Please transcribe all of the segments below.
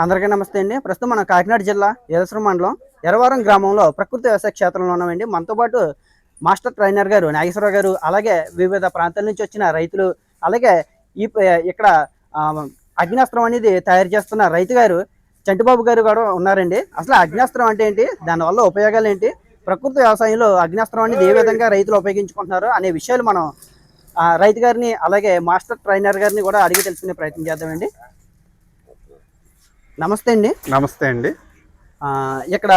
అందరికీ నమస్తే అండి. ప్రస్తుతం మన కాకినాడ జిల్లా ఏలసరం మండలం ఎరవారం గ్రామంలో ప్రకృతి వ్యవసాయ క్షేత్రంలో ఉన్నామండి. మనతో పాటు మాస్టర్ ట్రైనర్ గారు నాగేశ్వరరావు గారు, అలాగే వివిధ ప్రాంతాల నుంచి వచ్చిన రైతులు, అలాగే ఇక్కడ ఆ, అగ్నాస్త్రం అనేది తయారు చేస్తున్న రైతు గారు చంటిబాబు గారు కూడా ఉన్నారండి. అసలు అగ్నాస్త్రం అంటే ఏంటి, దానివల్ల ఉపయోగాలు ఏంటి, ప్రకృతి వ్యవసాయంలో అగ్నాస్త్రం అనేది ఏ విధంగా రైతులు ఉపయోగించుకుంటున్నారు అనే విషయాలు మనం రైతు గారిని అలాగే మాస్టర్ ట్రైనర్ గారిని కూడా అడిగి తెలుసుకునే ప్రయత్నం చేద్దామండి. నమస్తే అండి. నమస్తే అండి. ఇక్కడ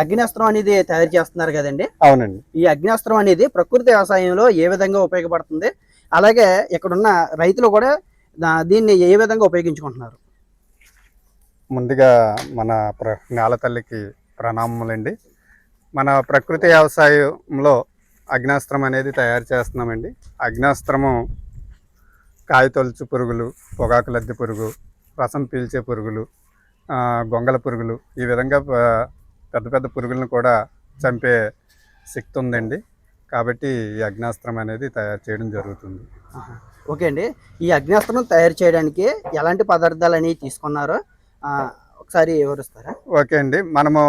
అగ్నాస్త్రం అనేది తయారు చేస్తున్నారు కదండి. అవునండి. ఈ అగ్నాస్త్రం అనేది ప్రకృతి వ్యవసాయంలో ఏ విధంగా ఉపయోగపడుతుంది, అలాగే ఇక్కడున్న రైతులు కూడా దీన్ని ఏ విధంగా ఉపయోగించుకుంటున్నారు? ముందుగా మన నేల తల్లికి ప్రణామములండి. మన ప్రకృతి వ్యవసాయంలో అగ్నాస్త్రం అనేది తయారు చేస్తున్నామండి. అగ్నాస్త్రము కాయతొలుచు పురుగులు, పొగాకు లద్దె పురుగు, రసం పీల్చే పురుగులు, గొంగల పురుగులు, ఈ విధంగా పెద్ద పెద్ద పురుగులను కూడా చంపే శక్తి ఉందండి. కాబట్టి ఈ అగ్నాస్త్రం అనేది తయారు చేయడం జరుగుతుంది. ఓకే అండి. ఈ అగ్నాస్త్రం తయారు చేయడానికి ఎలాంటి పదార్థాలు అనేవి తీసుకున్నారో ఒకసారి వివరిస్తారా? ఓకే అండి. మనము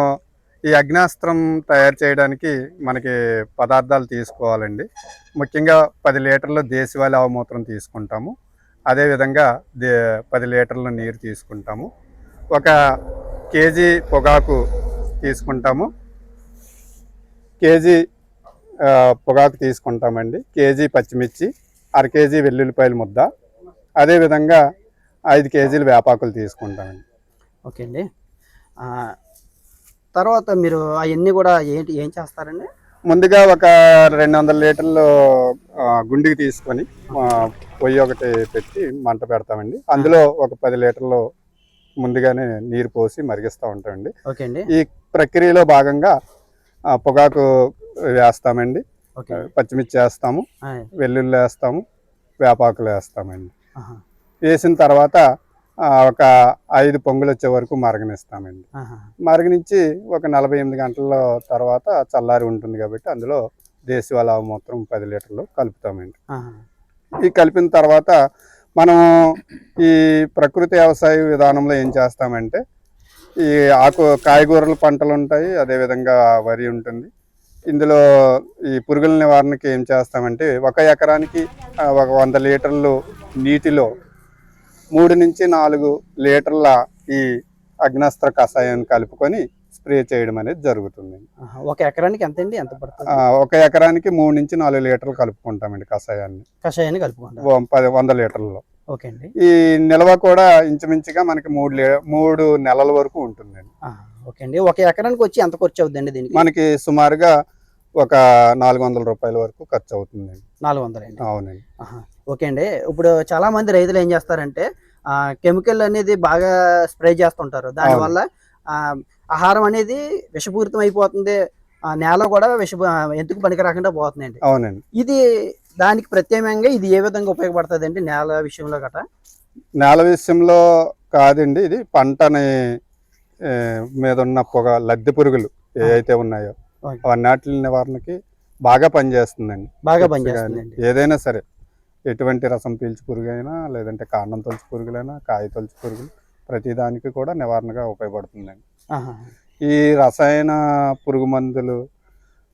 ఈ అగ్నాస్త్రం తయారు చేయడానికి మనకి పదార్థాలు తీసుకోవాలండి. ముఖ్యంగా 10 లీటర్ల దేశవాళీ ఆవుమూత్రం తీసుకుంటాము. అదేవిధంగా 10 లీటర్ల నీరు తీసుకుంటాము. 1 కేజీ పొగాకు తీసుకుంటాము. కేజీ పొగాకు తీసుకుంటామండి. కేజీ పచ్చిమిర్చి, 1/2 కేజీ వెల్లుల్లిపాయల ముద్ద, అదేవిధంగా 5 కేజీలు వేపాకులు తీసుకుంటామండి. ఓకే అండి. తర్వాత మీరు అవన్నీ కూడా ఏం చేస్తారండి? ముందుగా ఒక 200 లీటర్లు గుండికి తీసుకొని పొయ్యి ఒకటి పెట్టి మంట పెడతామండి. అందులో ఒక 10 లీటర్లు ముందుగానే నీరు పోసి మరిగిస్తూ ఉంటామండి. ఓకే అండి. ఈ ప్రక్రియలో భాగంగా పొగాకు వేస్తామండి, పచ్చిమిర్చి వేస్తాము, వెల్లుల్లి వేస్తాము, వేపాకులు వేస్తామండి. వేసిన తర్వాత ఒక 5 పొంగులు వచ్చే వరకు మరగనిస్తామండి. మరగనిచ్చి ఒక 48 గంటల తర్వాత చల్లారి ఉంటుంది కాబట్టి అందులో దేశవాళీ ఆవుమూత్రం 10 లీటర్లు కలుపుతామండి. ఈ కలిపిన తర్వాత మనం ఈ ప్రకృతి వ్యవసాయ విధానంలో ఏం చేస్తామంటే, ఈ కాయగూరల పంటలు ఉంటాయి, అదేవిధంగా వరి ఉంటుంది. ఇందులో ఈ పురుగుల నివారణకి ఏం చేస్తామంటే, 1 ఎకరానికి 100 లీటర్లు నీటిలో 3 నుంచి 4 లీటర్ల ఈ అగ్నాస్త్ర కషాయాన్ని కలుపుకొని స్ప్రే చేయడం అనేది జరుగుతుంది. 1 ఎకరానికి ఎంత అండి, ఎంత పడుతుంది? 1 ఎకరానికి 3 నుంచి 4 లీటర్లు కలుపుకుంటామండి కషాయాన్ని కలుపుకుంటాం 100 లీటర్లలో. ఓకే అండి. ఈ నిల్వ కూడా ఇంచుమించుగా మనకి 3 నెలల వరకు ఉంటుందండి. ఓకే అండి. 1 ఎకరానికి వచ్చి ఎంత ఖర్చు అవుతుందండి దీనికి? మనకి సుమారుగా ఒక 400 రూపాయల వరకు ఖర్చు అవుతుందండి. 400 అండి? అవునండి. ఓకే అండి. ఇప్పుడు చాలా మంది రైతులు ఏం చేస్తారంటే కెమికల్ అనేది బాగా స్ప్రే చేస్తుంటారు. దానివల్ల ఆహారం అనేది విషపూరితం అయిపోతుంది, నేల కూడా ఎందుకు పనికి రాకుండా పోతుందండి. అవునండి. ఇది దానికి ప్రత్యేకంగా ఇది ఏ విధంగా ఉపయోగపడుతుంది అండి నేల విషయంలో గట్రా? నేల విషయంలో కాదండి, ఇది పంటని మీద ఉన్న లద్దె పురుగులు ఏవైతే ఉన్నాయో అవన్నిటి నివారణకి బాగా పనిచేస్తుందండి. బాగా పనిచేస్తుందండి. ఏదైనా సరే, ఎటువంటి రసం పీల్చి పురుగు అయినా, లేదంటే కాండం తొలుచు పురుగులైనా, కాయ తొలుచు పురుగులు, ప్రతిదానికి కూడా నివారణగా ఉపయోగపడుతుందండి. ఈ రసాయన పురుగు మందులు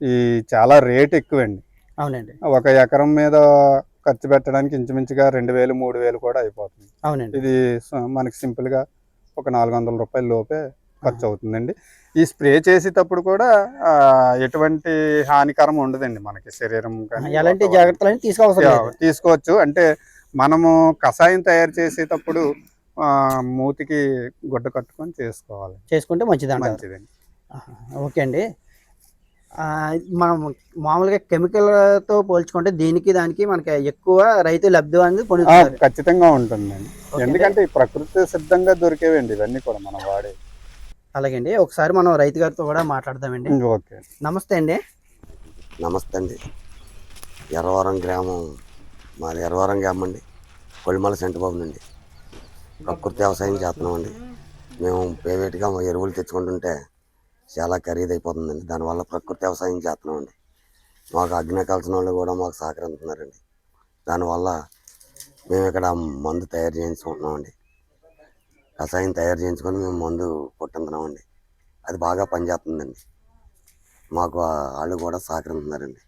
ఈ చాలా రేట్ ఎక్కువండి. అవునండి. 1 ఎకరం మీద ఖర్చు పెట్టడానికి ఇంచుమించుగా 2000, 3000 కూడా అయిపోతుంది. అవునండి. ఇది మనకి సింపుల్గా ఒక 400 రూపాయల లోపే ఖర్చు అవుతుందండి. ఈ స్ప్రే చేసేటప్పుడు కూడా ఎటువంటి హానికరం ఉండదండి మనకి శరీరం. ఎలాంటి జాగ్రత్తలు తీసుకోవచ్చు. అంటే మనము కషాయం తయారు చేసేటప్పుడు మూతికి గుడ్డ కట్టుకొని చేసుకుంటే మంచిదండి. ఓకే అండి. మనం మామూలుగా కెమికల్తో పోల్చుకుంటే దీనికి దానికి మనకి ఎక్కువ రైతు లబ్ధి అనేది పొందుతారు. ఖచ్చితంగా ఉంటుందండి. ఎందుకంటే ప్రకృతి సిద్ధంగా దొరికేవండి ఇవన్నీ కూడా మనం వాడే. అలాగే అండి. ఒకసారి మనం రైతు గారితో కూడా మాట్లాడదామండి. ఓకే. నమస్తే అండి. నమస్తే అండి. ఎర్రవరం గ్రామం, మాది ఎర్రవరం గ్రామం అండి. కొల్లిమల చంటిబాబు నుండి ప్రకృతి వ్యవసాయం చేస్తున్నామండి. మేము ప్రైవేట్గా ఎరువులు తెచ్చుకుంటుంటే చాలా ఖరీదైపోతుందండి. దానివల్ల ప్రకృతి వ్యవసాయం చేస్తున్నామండి. మాకు అగ్ని కలిసిన వాళ్ళు కూడా మాకు సహకరిస్తున్నారండి. దానివల్ల మేము ఇక్కడ మందు తయారు చేయించుకుంటున్నామండి. రసాయనం తయారు చేయించుకొని మేము మందు కొట్టుతున్నామండి. అది బాగా పనిచేస్తుందండి. మాకు వాళ్ళు కూడా సహకరిస్తున్నారండి.